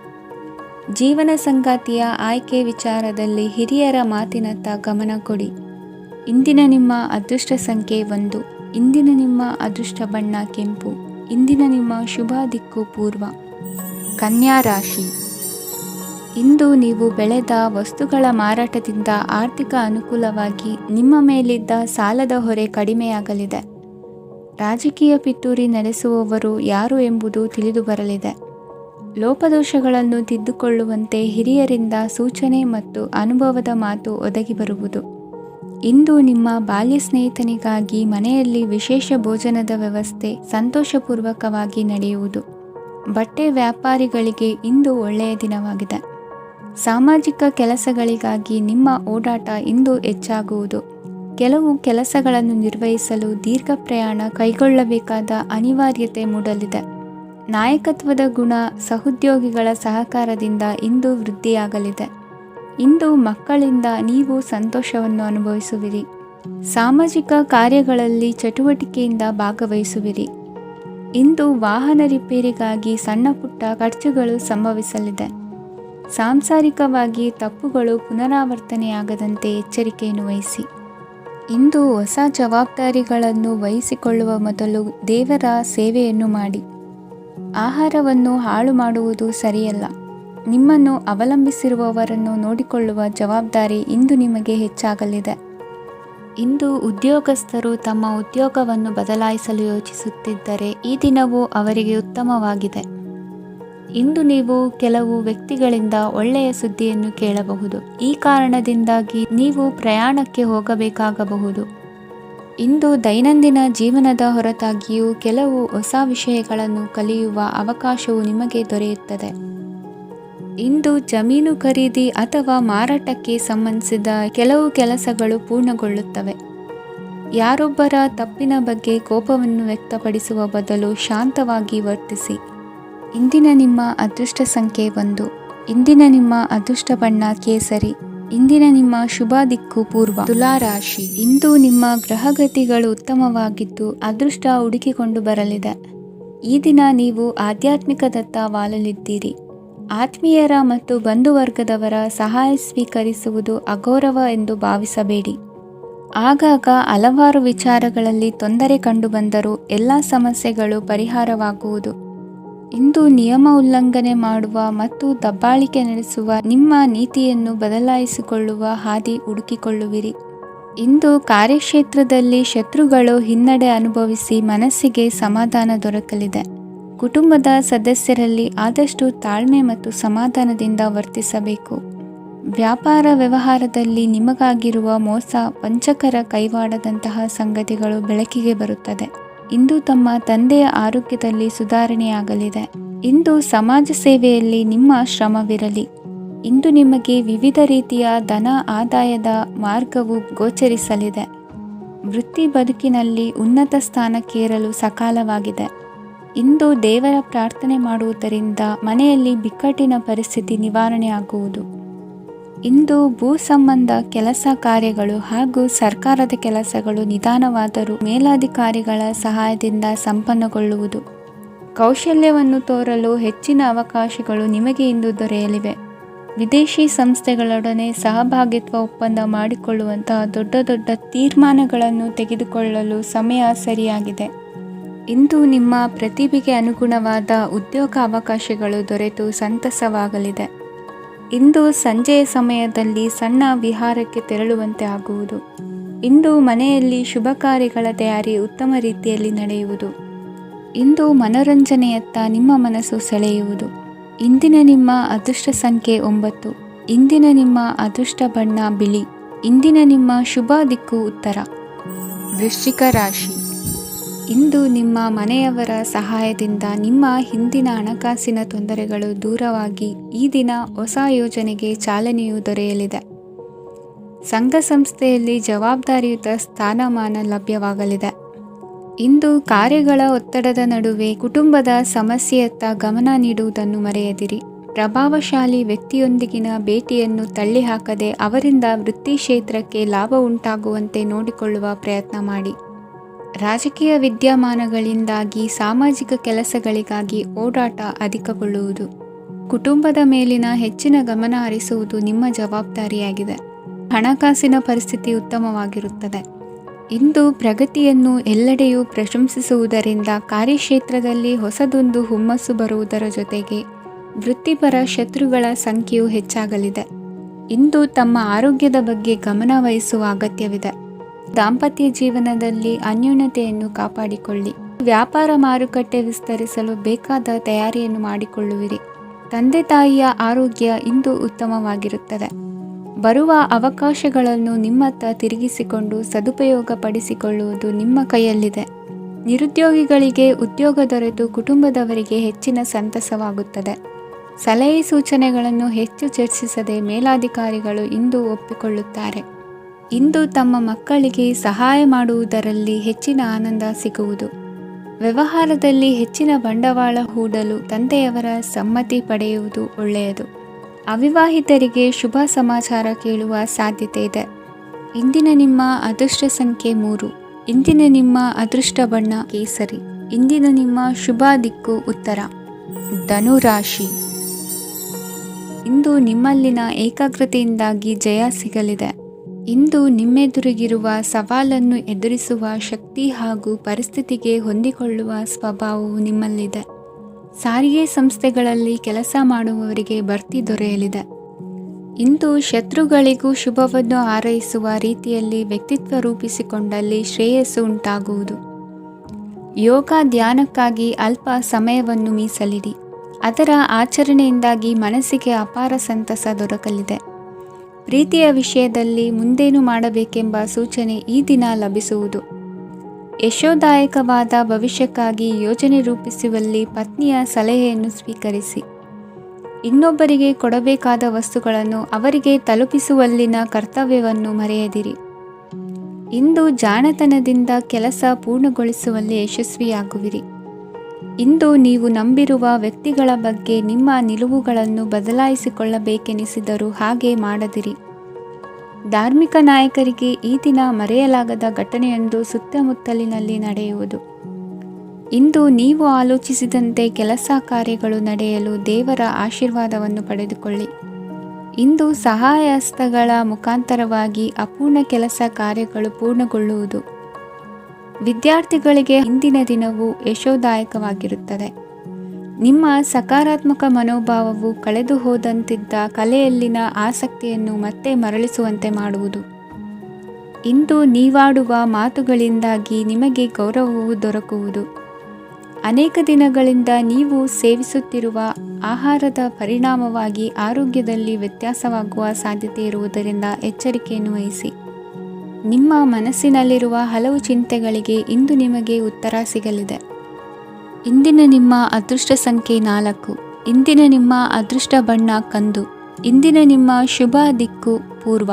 ಜೀವನ ಸಂಗಾತಿಯ ಆಯ್ಕೆ ವಿಚಾರದಲ್ಲಿ ಹಿರಿಯರ ಮಾತಿನತ್ತ ಗಮನ ಕೊಡಿ. ಇಂದಿನ ನಿಮ್ಮ ಅದೃಷ್ಟ ಸಂಖ್ಯೆ 1. ಇಂದಿನ ನಿಮ್ಮ ಅದೃಷ್ಟ ಬಣ್ಣ ಕೆಂಪು. ಇಂದಿನ ನಿಮ್ಮ ಶುಭ ದಿಕ್ಕು ಪೂರ್ವ. ಕನ್ಯಾ ರಾಶಿ. ಇಂದು ನೀವು ಬೆಳೆದ ವಸ್ತುಗಳ ಮಾರಾಟದಿಂದ ಆರ್ಥಿಕ ಅನುಕೂಲವಾಗಿ ನಿಮ್ಮ ಮೇಲಿದ್ದ ಸಾಲದ ಹೊರೆ ಕಡಿಮೆಯಾಗಲಿದೆ. ರಾಜಕೀಯ ಪಿತೂರಿ ನಡೆಸುವವರು ಯಾರು ಎಂಬುದು ತಿಳಿದು ಬರಲಿದೆ. ಲೋಪದೋಷಗಳನ್ನು ತಿದ್ದುಕೊಳ್ಳುವಂತೆ ಹಿರಿಯರಿಂದ ಸೂಚನೆ ಮತ್ತು ಅನುಭವದ ಮಾತು ಒದಗಿ ಬರುವುದು. ಇಂದು ನಿಮ್ಮ ಬಾಲ್ಯ ಸ್ನೇಹಿತನಿಗಾಗಿ ಮನೆಯಲ್ಲಿ ವಿಶೇಷ ಭೋಜನದ ವ್ಯವಸ್ಥೆ ಸಂತೋಷಪೂರ್ವಕವಾಗಿ ನಡೆಯುವುದು. ಬಟ್ಟೆ ವ್ಯಾಪಾರಿಗಳಿಗೆ ಇಂದು ಒಳ್ಳೆಯ ದಿನವಾಗಿದೆ. ಸಾಮಾಜಿಕ ಕೆಲಸಗಳಿಗಾಗಿ ನಿಮ್ಮ ಓಡಾಟ ಇಂದು ಹೆಚ್ಚಾಗುವುದು. ಕೆಲವು ಕೆಲಸಗಳನ್ನು ನಿರ್ವಹಿಸಲು ದೀರ್ಘ ಪ್ರಯಾಣ ಕೈಗೊಳ್ಳಬೇಕಾದ ಅನಿವಾರ್ಯತೆ ಮೂಡಲಿದೆ. ನಾಯಕತ್ವದ ಗುಣ ಸಹೋದ್ಯೋಗಿಗಳ ಸಹಕಾರದಿಂದ ಇಂದು ವೃದ್ಧಿಯಾಗಲಿದೆ. ಇಂದು ಮಕ್ಕಳಿಂದ ನೀವು ಸಂತೋಷವನ್ನು ಅನುಭವಿಸುವಿರಿ. ಸಾಮಾಜಿಕ ಕಾರ್ಯಗಳಲ್ಲಿ ಚಟುವಟಿಕೆಯಿಂದ ಭಾಗವಹಿಸುವಿರಿ. ಇಂದು ವಾಹನ ರಿಪೇರಿಗಾಗಿ ಸಣ್ಣ ಪುಟ್ಟ ಖರ್ಚುಗಳು ಸಂಭವಿಸಲಿದೆ. ಸಾಂಸಾರಿಕವಾಗಿ ತಪ್ಪುಗಳು ಪುನರಾವರ್ತನೆಯಾಗದಂತೆ ಎಚ್ಚರಿಕೆಯನ್ನು ವಹಿಸಿ. ಇಂದು ಹೊಸ ಜವಾಬ್ದಾರಿಗಳನ್ನು ವಹಿಸಿಕೊಳ್ಳುವ ಮೊದಲು ದೇವರ ಸೇವೆಯನ್ನು ಮಾಡಿ. ಆಹಾರವನ್ನು ಹಾಳು ಮಾಡುವುದು ಸರಿಯಲ್ಲ. ನಿಮ್ಮನ್ನು ಅವಲಂಬಿಸಿರುವವರನ್ನು ನೋಡಿಕೊಳ್ಳುವ ಜವಾಬ್ದಾರಿ ಇಂದು ನಿಮಗೆ ಹೆಚ್ಚಾಗಲಿದೆ. ಇಂದು ಉದ್ಯೋಗಸ್ಥರು ತಮ್ಮ ಉದ್ಯೋಗವನ್ನು ಬದಲಾಯಿಸಲು ಯೋಚಿಸುತ್ತಿದ್ದರೆ ಈ ದಿನವೂ ಅವರಿಗೆ ಉತ್ತಮವಾಗಿದೆ. ಇಂದು ನೀವು ಕೆಲವು ವ್ಯಕ್ತಿಗಳಿಂದ ಒಳ್ಳೆಯ ಸುದ್ದಿಯನ್ನು ಕೇಳಬಹುದು. ಈ ಕಾರಣದಿಂದಾಗಿ ನೀವು ಪ್ರಯಾಣಕ್ಕೆ ಹೋಗಬೇಕಾಗಬಹುದು. ಇಂದು ದೈನಂದಿನ ಜೀವನದ ಹೊರತಾಗಿಯೂ ಕೆಲವು ಹೊಸ ವಿಷಯಗಳನ್ನು ಕಲಿಯುವ ಅವಕಾಶವು ನಿಮಗೆ ದೊರೆಯುತ್ತದೆ. ಇಂದು ಜಮೀನು ಖರೀದಿ ಅಥವಾ ಮಾರಾಟಕ್ಕೆ ಸಂಬಂಧಿಸಿದ ಕೆಲವು ಕೆಲಸಗಳು ಪೂರ್ಣಗೊಳ್ಳುತ್ತವೆ. ಯಾರೊಬ್ಬರ ತಪ್ಪಿನ ಬಗ್ಗೆ ಕೋಪವನ್ನು ವ್ಯಕ್ತಪಡಿಸುವ ಬದಲು ಶಾಂತವಾಗಿ ವರ್ತಿಸಿ. ಇಂದಿನ ನಿಮ್ಮ ಅದೃಷ್ಟ ಸಂಖ್ಯೆ 1. ಇಂದಿನ ನಿಮ್ಮ ಅದೃಷ್ಟ ಬಣ್ಣ ಕೇಸರಿ. ಇಂದಿನ ನಿಮ್ಮ ಶುಭ ದಿಕ್ಕು ಪೂರ್ವ. ತುಲಾ ರಾಶಿ. ಇಂದು ನಿಮ್ಮ ಗ್ರಹಗತಿಗಳು ಉತ್ತಮವಾಗಿದ್ದು ಅದೃಷ್ಟ ಹುಡುಕಿಕೊಂಡು ಬರಲಿದೆ. ಈ ದಿನ ನೀವು ಆಧ್ಯಾತ್ಮಿಕದತ್ತ ವಾಲಲಿದ್ದೀರಿ. ಆತ್ಮೀಯರ ಮತ್ತು ಬಂಧುವರ್ಗದವರ ಸಹಾಯ ಸ್ವೀಕರಿಸುವುದು ಅಗೌರವ ಎಂದು ಭಾವಿಸಬೇಡಿ. ಆಗಾಗ ಹಲವಾರು ವಿಚಾರಗಳಲ್ಲಿ ತೊಂದರೆ ಕಂಡುಬಂದರೂ ಎಲ್ಲ ಸಮಸ್ಯೆಗಳು ಪರಿಹಾರವಾಗುವುದು. ಇಂದು ನಿಯಮ ಉಲ್ಲಂಘನೆ ಮಾಡುವ ಮತ್ತು ದಬ್ಬಾಳಿಕೆ ನಡೆಸುವ ನಿಮ್ಮ ನೀತಿಯನ್ನು ಬದಲಾಯಿಸಿಕೊಳ್ಳುವ ಹಾದಿ ಹುಡುಕಿಕೊಳ್ಳುವಿರಿ. ಇಂದು ಕಾರ್ಯಕ್ಷೇತ್ರದಲ್ಲಿ ಶತ್ರುಗಳು ಹಿನ್ನಡೆ ಅನುಭವಿಸಿ ಮನಸ್ಸಿಗೆ ಸಮಾಧಾನ ದೊರಕಲಿದೆ. ಕುಟುಂಬದ ಸದಸ್ಯರಲ್ಲಿ ಆದಷ್ಟು ತಾಳ್ಮೆ ಮತ್ತು ಸಮಾಧಾನದಿಂದ ವರ್ತಿಸಬೇಕು. ವ್ಯಾಪಾರ ವ್ಯವಹಾರದಲ್ಲಿ ನಿಮಗಾಗಿರುವ ಮೋಸ, ವಂಚಕರ ಕೈವಾಡದಂತಹ ಸಂಗತಿಗಳು ಬೆಳಕಿಗೆ ಬರುತ್ತದೆ. ಇಂದು ತಮ್ಮ ತಂದೆಯ ಆರೋಗ್ಯದಲ್ಲಿ ಸುಧಾರಣೆಯಾಗಲಿದೆ. ಇಂದು ಸಮಾಜ ಸೇವೆಯಲ್ಲಿ ನಿಮ್ಮ ಶ್ರಮವಿರಲಿ. ಇಂದು ನಿಮಗೆ ವಿವಿಧ ರೀತಿಯ ಧನ ಆದಾಯದ ಮಾರ್ಗವು ಗೋಚರಿಸಲಿದೆ. ವೃತ್ತಿ ಬದುಕಿನಲ್ಲಿ ಉನ್ನತ ಸ್ಥಾನಕ್ಕೇರಲು ಸಕಾಲವಾಗಿದೆ. ಇಂದು ದೇವರ ಪ್ರಾರ್ಥನೆ ಮಾಡುವುದರಿಂದ ಮನೆಯಲ್ಲಿ ಬಿಕ್ಕಟ್ಟಿನ ಪರಿಸ್ಥಿತಿ ನಿವಾರಣೆಯಾಗುವುದು. ಇಂದು ಭೂ ಸಂಬಂಧ ಕೆಲಸ ಕಾರ್ಯಗಳು ಹಾಗೂ ಸರ್ಕಾರದ ಕೆಲಸಗಳು ನಿಧಾನವಾದರೂ ಮೇಲಾಧಿಕಾರಿಗಳ ಸಹಾಯದಿಂದ ಸಂಪನ್ನಗೊಳ್ಳುವುದು. ಕೌಶಲ್ಯವನ್ನು ತೋರಲು ಹೆಚ್ಚಿನ ಅವಕಾಶಗಳು ನಿಮಗೆ ಇಂದು ದೊರೆಯಲಿವೆ. ವಿದೇಶಿ ಸಂಸ್ಥೆಗಳೊಡನೆ ಸಹಭಾಗಿತ್ವ ಒಪ್ಪಂದ ಮಾಡಿಕೊಳ್ಳುವಂತಹ ದೊಡ್ಡ ದೊಡ್ಡ ತೀರ್ಮಾನಗಳನ್ನು ತೆಗೆದುಕೊಳ್ಳಲು ಸಮಯ ಸರಿಯಾಗಿದೆ. ಇಂದು ನಿಮ್ಮ ಪ್ರತಿಭೆಗೆ ಅನುಗುಣವಾದ ಉದ್ಯೋಗ ಅವಕಾಶಗಳು ದೊರೆತು ಸಂತಸವಾಗಲಿದೆ. ಇಂದು ಸಂಜೆಯ ಸಮಯದಲ್ಲಿ ಸಣ್ಣ ವಿಹಾರಕ್ಕೆ ತೆರಳುವಂತೆ ಆಗುವುದು. ಇಂದು ಮನೆಯಲ್ಲಿ ಶುಭ ಕಾರ್ಯಗಳ ತಯಾರಿ ಉತ್ತಮ ರೀತಿಯಲ್ಲಿ ನಡೆಯುವುದು. ಇಂದು ಮನೋರಂಜನೆಯತ್ತ ನಿಮ್ಮ ಮನಸ್ಸು ಸೆಳೆಯುವುದು. ಇಂದಿನ ನಿಮ್ಮ ಅದೃಷ್ಟ ಸಂಖ್ಯೆ 9. ಇಂದಿನ ನಿಮ್ಮ ಅದೃಷ್ಟ ಬಣ್ಣ ಬಿಳಿ. ಇಂದಿನ ನಿಮ್ಮ ಶುಭ ದಿಕ್ಕು ಉತ್ತರ. ವೃಶ್ಚಿಕ ರಾಶಿ. ಇಂದು ನಿಮ್ಮ ಮನೆಯವರ ಸಹಾಯದಿಂದ ನಿಮ್ಮ ಹಿಂದಿನ ಹಣಕಾಸಿನ ತೊಂದರೆಗಳು ದೂರವಾಗಿ ಈ ದಿನ ಹೊಸ ಯೋಜನೆಗೆ ಚಾಲನೆಯು ದೊರೆಯಲಿದೆ. ಸಂಘ ಸಂಸ್ಥೆಯಲ್ಲಿ ಜವಾಬ್ದಾರಿಯುತ ಸ್ಥಾನಮಾನ ಲಭ್ಯವಾಗಲಿದೆ. ಇಂದು ಕಾರ್ಯಗಳ ಒತ್ತಡದ ನಡುವೆ ಕುಟುಂಬದ ಸಮಸ್ಯೆಯತ್ತ ಗಮನ ನೀಡುವುದನ್ನು ಮರೆಯದಿರಿ. ಪ್ರಭಾವಶಾಲಿ ವ್ಯಕ್ತಿಯೊಂದಿಗಿನ ಭೇಟಿಯನ್ನು ತಳ್ಳಿಹಾಕದೆ ಅವರಿಂದ ವೃತ್ತಿ ಕ್ಷೇತ್ರಕ್ಕೆ ಲಾಭ ಉಂಟಾಗುವಂತೆ ನೋಡಿಕೊಳ್ಳುವ ಪ್ರಯತ್ನ ಮಾಡಿ. ರಾಜಕೀಯ ವಿದ್ಯಮಾನಗಳಿಂದಾಗಿ ಸಾಮಾಜಿಕ ಕೆಲಸಗಳಿಗಾಗಿ ಓಡಾಟ ಅಧಿಕಗೊಳ್ಳುವುದು. ಕುಟುಂಬದ ಮೇಲಿನ ಹೆಚ್ಚಿನ ಗಮನ ಹರಿಸುವುದು ನಿಮ್ಮ ಜವಾಬ್ದಾರಿಯಾಗಿದೆ. ಹಣಕಾಸಿನ ಪರಿಸ್ಥಿತಿ ಉತ್ತಮವಾಗಿರುತ್ತದೆ. ಇಂದು ಪ್ರಗತಿಯನ್ನು ಎಲ್ಲೆಡೆಯೂ ಪ್ರಶಂಸಿಸುವುದರಿಂದ ಕಾರ್ಯಕ್ಷೇತ್ರದಲ್ಲಿ ಹೊಸದೊಂದು ಹುಮ್ಮಸ್ಸು ಬರುವುದರ ಜೊತೆಗೆ ವೃತ್ತಿಪರ ಶತ್ರುಗಳ ಸಂಖ್ಯೆಯು ಹೆಚ್ಚಾಗಲಿದೆ. ಇಂದು ತಮ್ಮ ಆರೋಗ್ಯದ ಬಗ್ಗೆ ಗಮನ ವಹಿಸುವ ಅಗತ್ಯವಿದೆ. ದಾಂಪತ್ಯ ಜೀವನದಲ್ಲಿ ಅನ್ಯೋನ್ಯತೆಯನ್ನು ಕಾಪಾಡಿಕೊಳ್ಳಿ. ವ್ಯಾಪಾರ ಮಾರುಕಟ್ಟೆ ವಿಸ್ತರಿಸಲು ಬೇಕಾದ ತಯಾರಿಯನ್ನು ಮಾಡಿಕೊಳ್ಳುವಿರಿ. ತಂದೆ ತಾಯಿಯ ಆರೋಗ್ಯ ಇಂದು ಉತ್ತಮವಾಗಿರುತ್ತದೆ. ಬರುವ ಅವಕಾಶಗಳನ್ನು ನಿಮ್ಮತ್ತ ತಿರುಗಿಸಿಕೊಂಡು ಸದುಪಯೋಗ ಪಡಿಸಿಕೊಳ್ಳುವುದು ನಿಮ್ಮ ಕೈಯಲ್ಲಿದೆ. ನಿರುದ್ಯೋಗಿಗಳಿಗೆ ಉದ್ಯೋಗ ದೊರೆತು ಕುಟುಂಬದವರಿಗೆ ಹೆಚ್ಚಿನ ಸಂತಸವಾಗುತ್ತದೆ. ಸಲಹೆ ಸೂಚನೆಗಳನ್ನು ಹೆಚ್ಚು ಚರ್ಚಿಸದೆ ಮೇಲಾಧಿಕಾರಿಗಳು ಇಂದು ಒಪ್ಪಿಕೊಳ್ಳುತ್ತಾರೆ. ಇಂದು ತಮ್ಮ ಮಕ್ಕಳಿಗೆ ಸಹಾಯ ಮಾಡುವುದರಲ್ಲಿ ಹೆಚ್ಚಿನ ಆನಂದ ಸಿಗುವುದು. ವ್ಯವಹಾರದಲ್ಲಿ ಹೆಚ್ಚಿನ ಬಂಡವಾಳ ಹೂಡಲು ತಂದೆಯವರ ಸಮ್ಮತಿ ಪಡೆಯುವುದು ಒಳ್ಳೆಯದು. ಅವಿವಾಹಿತರಿಗೆ ಶುಭ ಸಮಾಚಾರ ಕೇಳುವ ಸಾಧ್ಯತೆ ಇದೆ. ಇಂದಿನ ನಿಮ್ಮ ಅದೃಷ್ಟ ಸಂಖ್ಯೆ 3. ಇಂದಿನ ನಿಮ್ಮ ಅದೃಷ್ಟ ಬಣ್ಣ ಕೇಸರಿ. ಇಂದಿನ ನಿಮ್ಮ ಶುಭ ದಿಕ್ಕು ಉತ್ತರ. ಧನುರಾಶಿ. ಇಂದು ನಿಮ್ಮಲ್ಲಿನ ಏಕಾಗ್ರತೆಯಿಂದಾಗಿ ಜಯ ಸಿಗಲಿದೆ. ಇಂದು ನಿಮ್ಮೆದುರಿಗಿರುವ ಸವಾಲನ್ನು ಎದುರಿಸುವ ಶಕ್ತಿ ಹಾಗೂ ಪರಿಸ್ಥಿತಿಗೆ ಹೊಂದಿಕೊಳ್ಳುವ ಸ್ವಭಾವವು ನಿಮ್ಮಲ್ಲಿದೆ. ಸಾರಿಗೆ ಸಂಸ್ಥೆಗಳಲ್ಲಿ ಕೆಲಸ ಮಾಡುವವರಿಗೆ ಬಡ್ತಿ ದೊರೆಯಲಿದೆ. ಇಂದು ಶತ್ರುಗಳಿಗೂ ಶುಭವನ್ನು ಹಾರೈಸುವ ರೀತಿಯಲ್ಲಿ ವ್ಯಕ್ತಿತ್ವ ರೂಪಿಸಿಕೊಂಡಲ್ಲಿ ಶ್ರೇಯಸ್ಸು ಉಂಟಾಗುವುದು. ಯೋಗ ಧ್ಯಾನಕ್ಕಾಗಿ ಅಲ್ಪ ಸಮಯವನ್ನು ಮೀಸಲಿಡಿ. ಅದರ ಆಚರಣೆಯಿಂದಾಗಿ ಮನಸ್ಸಿಗೆ ಅಪಾರ ಸಂತಸ ದೊರಕಲಿದೆ. ಪ್ರೀತಿಯ ವಿಷಯದಲ್ಲಿ ಮುಂದೇನು ಮಾಡಬೇಕೆಂಬ ಸೂಚನೆ ಈ ದಿನ ಲಭಿಸುವುದು. ಯಶೋದಾಯಕವಾದ ಭವಿಷ್ಯಕ್ಕಾಗಿ ಯೋಜನೆ ರೂಪಿಸುವಲ್ಲಿ ಪತ್ನಿಯ ಸಲಹೆಯನ್ನು ಸ್ವೀಕರಿಸಿ. ಇನ್ನೊಬ್ಬರಿಗೆ ಕೊಡಬೇಕಾದ ವಸ್ತುಗಳನ್ನು ಅವರಿಗೆ ತಲುಪಿಸುವಲ್ಲಿನ ಕರ್ತವ್ಯವನ್ನು ಮರೆಯದಿರಿ. ಇಂದು ಜಾಣತನದಿಂದ ಕೆಲಸ ಪೂರ್ಣಗೊಳಿಸುವಲ್ಲಿ ಯಶಸ್ವಿಯಾಗುವಿರಿ. ಇಂದು ನೀವು ನಂಬಿರುವ ವ್ಯಕ್ತಿಗಳ ಬಗ್ಗೆ ನಿಮ್ಮ ನಿಲುವುಗಳನ್ನು ಬದಲಾಯಿಸಿಕೊಳ್ಳಬೇಕೆನಿಸಿದರೂ ಹಾಗೆ ಮಾಡದಿರಿ. ಧಾರ್ಮಿಕ ನಾಯಕರಿಗೆ ಈ ದಿನ ಮರೆಯಲಾಗದ ಘಟನೆಯೊಂದು ಸುತ್ತಮುತ್ತಲಿನಲ್ಲಿ ನಡೆಯುವುದು. ಇಂದು ನೀವು ಆಲೋಚಿಸಿದಂತೆ ಕೆಲಸ ಕಾರ್ಯಗಳು ನಡೆಯಲು ದೇವರ ಆಶೀರ್ವಾದವನ್ನು ಪಡೆದುಕೊಳ್ಳಿ. ಇಂದು ಸಹಾಯ ಹಸ್ತಗಳ ಮುಖಾಂತರವಾಗಿ ಅಪೂರ್ಣ ಕೆಲಸ ಕಾರ್ಯಗಳು ಪೂರ್ಣಗೊಳ್ಳುವುದು. ವಿದ್ಯಾರ್ಥಿಗಳಿಗೆ ಇಂದಿನ ದಿನವು ಯಶೋದಾಯಕವಾಗಿರುತ್ತದೆ. ನಿಮ್ಮ ಸಕಾರಾತ್ಮಕ ಮನೋಭಾವವು ಕಳೆದು ಹೋದಂತಿದ್ದ ಕಲೆಯಲ್ಲಿನ ಆಸಕ್ತಿಯನ್ನು ಮತ್ತೆ ಮರಳಿಸುವಂತೆ ಮಾಡುವುದು. ಇಂದು ನೀವಾಡುವ ಮಾತುಗಳಿಂದಾಗಿ ನಿಮಗೆ ಗೌರವವು ದೊರಕುವುದು. ಅನೇಕ ದಿನಗಳಿಂದ ನೀವು ಸೇವಿಸುತ್ತಿರುವ ಆಹಾರದ ಪರಿಣಾಮವಾಗಿ ಆರೋಗ್ಯದಲ್ಲಿ ವ್ಯತ್ಯಾಸವಾಗುವ ಸಾಧ್ಯತೆ ಇರುವುದರಿಂದ ಎಚ್ಚರಿಕೆಯನ್ನು ವಹಿಸಿ. ನಿಮ್ಮ ಮನಸ್ಸಿನಲ್ಲಿರುವ ಹಲವು ಚಿಂತೆಗಳಿಗೆ ಇಂದು ನಿಮಗೆ ಉತ್ತರ ಸಿಗಲಿದೆ. ಇಂದಿನ ನಿಮ್ಮ ಅದೃಷ್ಟ ಸಂಖ್ಯೆ 4. ಇಂದಿನ ನಿಮ್ಮ ಅದೃಷ್ಟ ಬಣ್ಣ ಕಂದು. ಇಂದಿನ ನಿಮ್ಮ ಶುಭ ದಿಕ್ಕು ಪೂರ್ವ.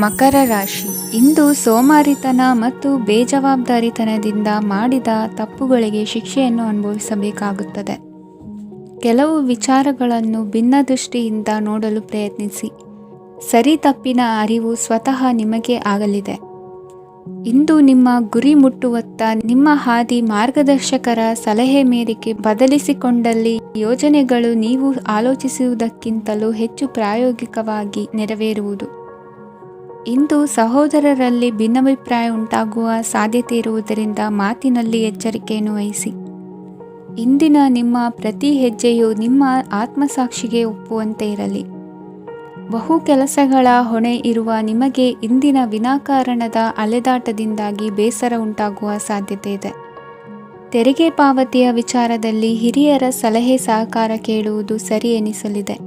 ಮಕರ ರಾಶಿ. ಇಂದು ಸೋಮಾರಿತನ ಮತ್ತು ಬೇಜವಾಬ್ದಾರಿತನದಿಂದ ಮಾಡಿದ ತಪ್ಪುಗಳಿಗೆ ಶಿಕ್ಷೆಯನ್ನು ಅನುಭವಿಸಬೇಕಾಗುತ್ತದೆ. ಕೆಲವು ವಿಚಾರಗಳನ್ನು ಭಿನ್ನ ದೃಷ್ಟಿಯಿಂದ ನೋಡಲು ಪ್ರಯತ್ನಿಸಿ. ಸರಿ ತಪ್ಪಿನ ಅರಿವು ಸ್ವತಃ ನಿಮಗೆ ಆಗಲಿದೆ. ಇಂದು ನಿಮ್ಮ ಗುರಿ ಮುಟ್ಟುವತ್ತ ನಿಮ್ಮ ಹಾದಿ ಮಾರ್ಗದರ್ಶಕರ ಸಲಹೆ ಮೇರೆಗೆ ಬದಲಿಸಿಕೊಂಡಲ್ಲಿ ಯೋಜನೆಗಳು ನೀವು ಆಲೋಚಿಸುವುದಕ್ಕಿಂತಲೂ ಹೆಚ್ಚು ಪ್ರಾಯೋಗಿಕವಾಗಿ ನೆರವೇರುವುದು. ಇಂದು ಸಹೋದರರಲ್ಲಿ ಭಿನ್ನಾಭಿಪ್ರಾಯ ಉಂಟಾಗುವ ಸಾಧ್ಯತೆ ಇರುವುದರಿಂದ ಮಾತಿನಲ್ಲಿ ಎಚ್ಚರಿಕೆಯನ್ನು ವಹಿಸಿ. ಇಂದಿನ ನಿಮ್ಮ ಪ್ರತಿ ಹೆಜ್ಜೆಯು ನಿಮ್ಮ ಆತ್ಮಸಾಕ್ಷಿಗೆ ಒಪ್ಪುವಂತೆ ಇರಲಿ. ಬಹು ಕೆಲಸಗಳ ಹೊಣೆ ಇರುವ ನಿಮಗೆ ಇಂದಿನ ವಿನಾಕಾರಣದ ಅಲೆದಾಟದಿಂದಾಗಿ ಬೇಸರ ಉಂಟಾಗುವ ಸಾಧ್ಯತೆ ಇದೆ. ತೆರಿಗೆ ಪಾವತಿಯ ವಿಚಾರದಲ್ಲಿ ಹಿರಿಯರ ಸಲಹೆ ಸಹಕಾರ ಕೇಳುವುದು ಸರಿ ಎನಿಸಲಿದೆ.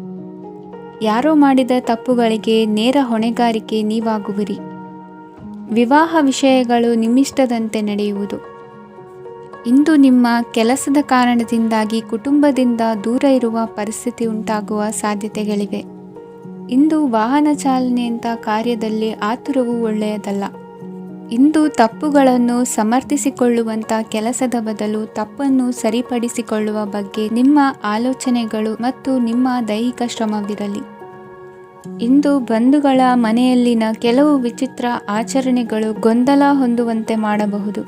ಯಾರೋ ಮಾಡಿದ ತಪ್ಪುಗಳಿಗೆ ನೇರ ಹೊಣೆಗಾರಿಕೆ ನೀವಾಗುವಿರಿ. ವಿವಾಹ ವಿಷಯಗಳು ನಿಮ್ಮಿಷ್ಟದಂತೆ ನಡೆಯುವುದು. ಇಂದು ನಿಮ್ಮ ಕೆಲಸದ ಕಾರಣದಿಂದಾಗಿ ಕುಟುಂಬದಿಂದ ದೂರ ಇರುವ ಪರಿಸ್ಥಿತಿ ಉಂಟಾಗುವ ಸಾಧ್ಯತೆಗಳಿವೆ. ಇಂದು ವಾಹನ ಚಾಲನೆಯಂಥ ಕಾರ್ಯದಲ್ಲಿ ಆತುರವು ಒಳ್ಳೆಯದಲ್ಲ. ಇಂದು ತಪ್ಪುಗಳನ್ನು ಸಮರ್ಥಿಸಿಕೊಳ್ಳುವಂಥ ಕೆಲಸದ ಬದಲು ತಪ್ಪನ್ನು ಸರಿಪಡಿಸಿಕೊಳ್ಳುವ ಬಗ್ಗೆ ನಿಮ್ಮ ಆಲೋಚನೆಗಳು ಮತ್ತು ನಿಮ್ಮ ದೈಹಿಕ ಶ್ರಮವಿರಲಿ. ಇಂದು ಬಂಧುಗಳ ಮನೆಯಲ್ಲಿನ ಕೆಲವು ವಿಚಿತ್ರ ಆಚರಣೆಗಳು ಗೊಂದಲ ಹೊಂದುವಂತೆ ಮಾಡಬಹುದು.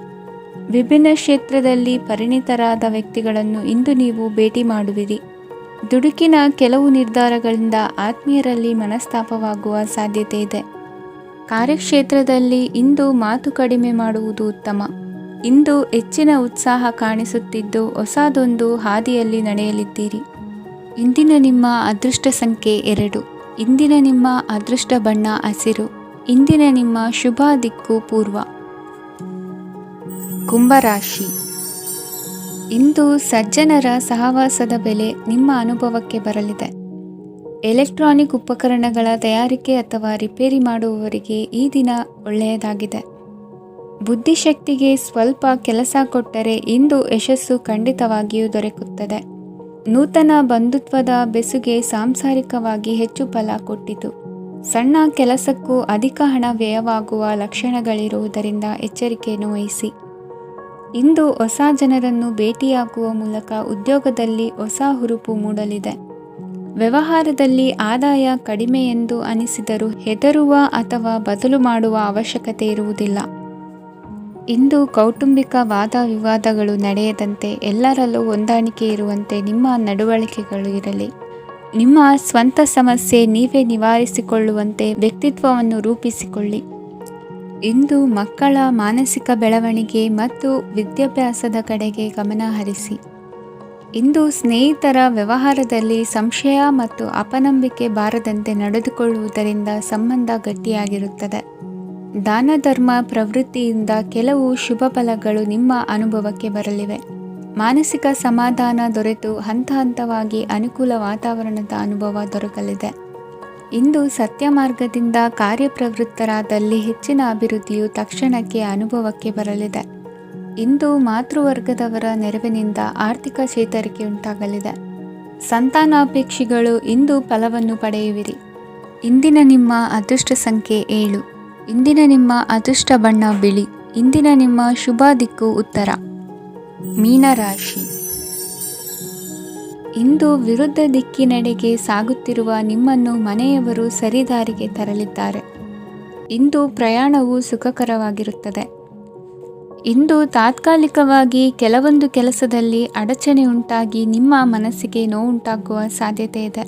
ವಿಭಿನ್ನ ಕ್ಷೇತ್ರದಲ್ಲಿ ಪರಿಣಿತರಾದ ವ್ಯಕ್ತಿಗಳನ್ನು ಇಂದು ನೀವು ಭೇಟಿ ಮಾಡುವಿರಿ. ದುಡುಕಿನ ಕೆಲವು ನಿರ್ಧಾರಗಳಿಂದ ಆತ್ಮೀಯರಲ್ಲಿ ಮನಸ್ತಾಪವಾಗುವ ಸಾಧ್ಯತೆ ಇದೆ. ಕಾರ್ಯಕ್ಷೇತ್ರದಲ್ಲಿ ಇಂದು ಮಾತು ಕಡಿಮೆ ಮಾಡುವುದು ಉತ್ತಮ. ಇಂದು ಹೆಚ್ಚಿನ ಉತ್ಸಾಹ ಕಾಣಿಸುತ್ತಿದ್ದು ಹೊಸದೊಂದು ಹಾದಿಯಲ್ಲಿ ನಡೆಯಲಿದ್ದೀರಿ. ಇಂದಿನ ನಿಮ್ಮ ಅದೃಷ್ಟ ಸಂಖ್ಯೆ 2. ಇಂದಿನ ನಿಮ್ಮ ಅದೃಷ್ಟ ಬಣ್ಣ ಹಸಿರು. ಇಂದಿನ ನಿಮ್ಮ ಶುಭ ದಿಕ್ಕು ಪೂರ್ವ. ಕುಂಭರಾಶಿ. ಇಂದು ಸಜ್ಜನರ ಸಹವಾಸದ ಬೆಲೆ ನಿಮ್ಮ ಅನುಭವಕ್ಕೆ ಬರಲಿದೆ. ಎಲೆಕ್ಟ್ರಾನಿಕ್ ಉಪಕರಣಗಳ ತಯಾರಿಕೆ ಅಥವಾ ರಿಪೇರಿ ಮಾಡುವವರಿಗೆ ಈ ದಿನ ಒಳ್ಳೆಯದಾಗಿದೆ. ಬುದ್ಧಿಶಕ್ತಿಗೆ ಸ್ವಲ್ಪ ಕೆಲಸ ಕೊಟ್ಟರೆ ಇಂದು ಯಶಸ್ಸು ಖಂಡಿತವಾಗಿಯೂ ದೊರಕುತ್ತದೆ. ನೂತನ ಬಂಧುತ್ವದ ಬೆಸುಗೆ ಸಾಂಸಾರಿಕವಾಗಿ ಹೆಚ್ಚು ಫಲ ಕೊಟ್ಟಿತು. ಸಣ್ಣ ಕೆಲಸಕ್ಕೂ ಅಧಿಕ ಹಣ ವ್ಯಯವಾಗುವ ಲಕ್ಷಣಗಳಿರುವುದರಿಂದ ಎಚ್ಚರಿಕೆಯನ್ನು ವಹಿಸಿ. ಇಂದು ಹೊಸ ಜನರನ್ನು ಭೇಟಿಯಾಗುವ ಮೂಲಕ ಉದ್ಯೋಗದಲ್ಲಿ ಹೊಸ ಹುರುಪು ಮೂಡಲಿದೆ. ವ್ಯವಹಾರದಲ್ಲಿ ಆದಾಯ ಕಡಿಮೆ ಎಂದು ಅನಿಸಿದರೂ ಹೆದರುವ ಅಥವಾ ಬದಲು ಮಾಡುವ ಅವಶ್ಯಕತೆ ಇರುವುದಿಲ್ಲ. ಇಂದು ಕೌಟುಂಬಿಕ ವಾದ ವಿವಾದಗಳು ನಡೆಯದಂತೆ ಎಲ್ಲರಲ್ಲೂ ಹೊಂದಾಣಿಕೆ ಇರುವಂತೆ ನಿಮ್ಮ ನಡವಳಿಕೆಗಳು ಇರಲಿ. ನಿಮ್ಮ ಸ್ವಂತ ಸಮಸ್ಯೆ ನೀವೇ ನಿವಾರಿಸಿಕೊಳ್ಳುವಂತೆ ವ್ಯಕ್ತಿತ್ವವನ್ನು ರೂಪಿಸಿಕೊಳ್ಳಿ. ಇಂದು ಮಕ್ಕಳ ಮಾನಸಿಕ ಬೆಳವಣಿಗೆ ಮತ್ತು ವಿದ್ಯಾಭ್ಯಾಸದ ಕಡೆಗೆ ಗಮನ ಹರಿಸಿ. ಇಂದು ಸ್ನೇಹಿತರ ವ್ಯವಹಾರದಲ್ಲಿ ಸಂಶಯ ಮತ್ತು ಅಪನಂಬಿಕೆ ಬಾರದಂತೆ ನಡೆದುಕೊಳ್ಳುವುದರಿಂದ ಸಂಬಂಧ ಗಟ್ಟಿಯಾಗಿರುತ್ತದೆ. ದಾನ ಧರ್ಮ ಪ್ರವೃತ್ತಿಯಿಂದ ಕೆಲವು ಶುಭ ಫಲಗಳು ನಿಮ್ಮ ಅನುಭವಕ್ಕೆ ಬರಲಿವೆ. ಮಾನಸಿಕ ಸಮಾಧಾನ ದೊರೆತು ಹಂತ ಹಂತವಾಗಿ ಅನುಕೂಲ ವಾತಾವರಣದ ಅನುಭವ ದೊರಕಲಿದೆ. ಇಂದು ಸತ್ಯ ಮಾರ್ಗದಿಂದ ಕಾರ್ಯಪ್ರವೃತ್ತರಾದಲ್ಲಿ ಹೆಚ್ಚಿನ ಅಭಿವೃದ್ಧಿಯು ತಕ್ಷಣಕ್ಕೆ ಅನುಭವಕ್ಕೆ ಬರಲಿದೆ. ಇಂದು ಮಾತೃವರ್ಗದವರ ನೆರವಿನಿಂದ ಆರ್ಥಿಕ ಚೇತರಿಕೆ ಉಂಟಾಗಲಿದೆ. ಸಂತಾನಾಪೇಕ್ಷಿಗಳು ಇಂದು ಫಲವನ್ನು ಪಡೆಯುವಿರಿ. ಇಂದಿನ ನಿಮ್ಮ ಅದೃಷ್ಟ ಸಂಖ್ಯೆ 7. ಇಂದಿನ ನಿಮ್ಮ ಅದೃಷ್ಟ ಬಣ್ಣ ಬಿಳಿ. ಇಂದಿನ ನಿಮ್ಮ ಶುಭ ದಿಕ್ಕು ಉತ್ತರ. ಮೀನರಾಶಿ. ಇಂದು ವಿರುದ್ಧ ದಿಕ್ಕಿನೆಡೆಗೆ ಸಾಗುತ್ತಿರುವ ನಿಮ್ಮನ್ನು ಮನೆಯವರು ಸರಿದಾರಿಗೆ ತರಲಿದ್ದಾರೆ. ಇಂದು ಪ್ರಯಾಣವು ಸುಖಕರವಾಗಿರುತ್ತದೆ. ಇಂದು ತಾತ್ಕಾಲಿಕವಾಗಿ ಕೆಲವೊಂದು ಕೆಲಸದಲ್ಲಿ ಅಡಚಣೆ ಉಂಟಾಗಿ ನಿಮ್ಮ ಮನಸ್ಸಿಗೆ ನೋವುಂಟಾಗುವ ಸಾಧ್ಯತೆ ಇದೆ.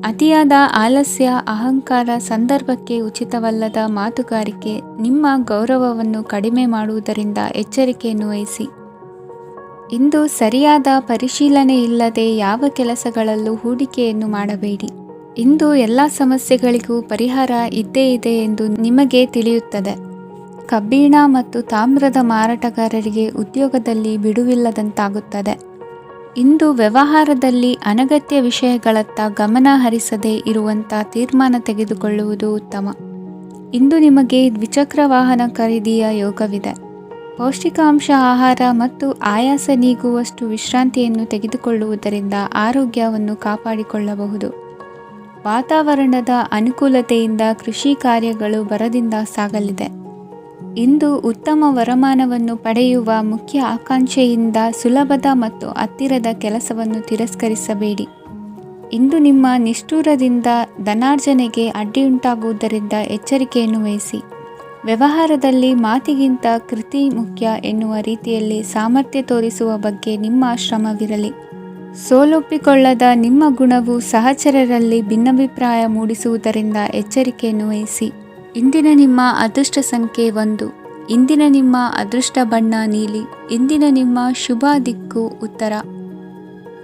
ಅತಿಯಾದ ಆಲಸ್ಯ, ಅಹಂಕಾರ, ಸಂದರ್ಭಕ್ಕೆ ಉಚಿತವಲ್ಲದ ಮಾತುಗಾರಿಕೆ ನಿಮ್ಮ ಗೌರವವನ್ನು ಕಡಿಮೆ ಮಾಡುವುದರಿಂದ ಎಚ್ಚರಿಕೆಯನ್ನು ವಹಿಸಿ. ಇಂದು ಸರಿಯಾದ ಪರಿಶೀಲನೆ ಇಲ್ಲದೆ ಯಾವ ಕೆಲಸಗಳಲ್ಲೂ ಹೂಡಿಕೆಯನ್ನು ಮಾಡಬೇಡಿ. ಇಂದು ಎಲ್ಲ ಸಮಸ್ಯೆಗಳಿಗೂ ಪರಿಹಾರ ಇದ್ದೇ ಇದೆ ಎಂದು ನಿಮಗೆ ತಿಳಿಯುತ್ತದೆ. ಕಬ್ಬಿಣ ಮತ್ತು ತಾಮ್ರದ ಮಾರಾಟಗಾರರಿಗೆ ಉದ್ಯೋಗದಲ್ಲಿ ಬಿಡುವಿಲ್ಲದಂತಾಗುತ್ತದೆ. ಇಂದು ವ್ಯವಹಾರದಲ್ಲಿ ಅನಗತ್ಯ ವಿಷಯಗಳತ್ತ ಗಮನ ಹರಿಸದೇ ಇರುವಂಥ ತೀರ್ಮಾನ ತೆಗೆದುಕೊಳ್ಳುವುದು ಉತ್ತಮ. ಇಂದು ನಿಮಗೆ ದ್ವಿಚಕ್ರ ವಾಹನ ಖರೀದಿಯ ಯೋಗವಿದೆ. ಪೌಷ್ಟಿಕಾಂಶ ಆಹಾರ ಮತ್ತು ಆಯಾಸ ನೀಗುವಷ್ಟು ವಿಶ್ರಾಂತಿಯನ್ನು ತೆಗೆದುಕೊಳ್ಳುವುದರಿಂದ ಆರೋಗ್ಯವನ್ನು ಕಾಪಾಡಿಕೊಳ್ಳಬಹುದು. ವಾತಾವರಣದ ಅನುಕೂಲತೆಯಿಂದ ಕೃಷಿ ಕಾರ್ಯಗಳು ಭರದಿಂದ ಸಾಗಲಿದೆ. ಇಂದು ಉತ್ತಮ ವರಮಾನವನ್ನು ಪಡೆಯುವ ಮುಖ್ಯ ಆಕಾಂಕ್ಷೆಯಿಂದ ಸುಲಭದ ಮತ್ತು ಹತ್ತಿರದ ಕೆಲಸವನ್ನು ತಿರಸ್ಕರಿಸಬೇಡಿ. ಇಂದು ನಿಮ್ಮ ನಿಷ್ಠುರದಿಂದ ಧನಾರ್ಜನೆಗೆ ಅಡ್ಡಿಯುಂಟಾಗುವುದರಿಂದ ಎಚ್ಚರಿಕೆಯನ್ನು ವಹಿಸಿ. ವ್ಯವಹಾರದಲ್ಲಿ ಮಾತಿಗಿಂತ ಕೃತಿ ಮುಖ್ಯ ಎನ್ನುವ ರೀತಿಯಲ್ಲಿ ಸಾಮರ್ಥ್ಯ ತೋರಿಸುವ ಬಗ್ಗೆ ನಿಮ್ಮ ಶ್ರಮವಿರಲಿ. ಸೋಲೊಪ್ಪಿಕೊಳ್ಳದ ನಿಮ್ಮ ಗುಣವು ಸಹಚರರಲ್ಲಿ ಭಿನ್ನಾಭಿಪ್ರಾಯ ಮೂಡಿಸುವುದರಿಂದ ಎಚ್ಚರಿಕೆಯನ್ನು ವಹಿಸಿ. ಇಂದಿನ ನಿಮ್ಮ ಅದೃಷ್ಟ ಸಂಖ್ಯೆ 1. ಇಂದಿನ ನಿಮ್ಮ ಅದೃಷ್ಟ ಬಣ್ಣ ನೀಲಿ. ಇಂದಿನ ನಿಮ್ಮ ಶುಭ ದಿಕ್ಕು ಉತ್ತರ.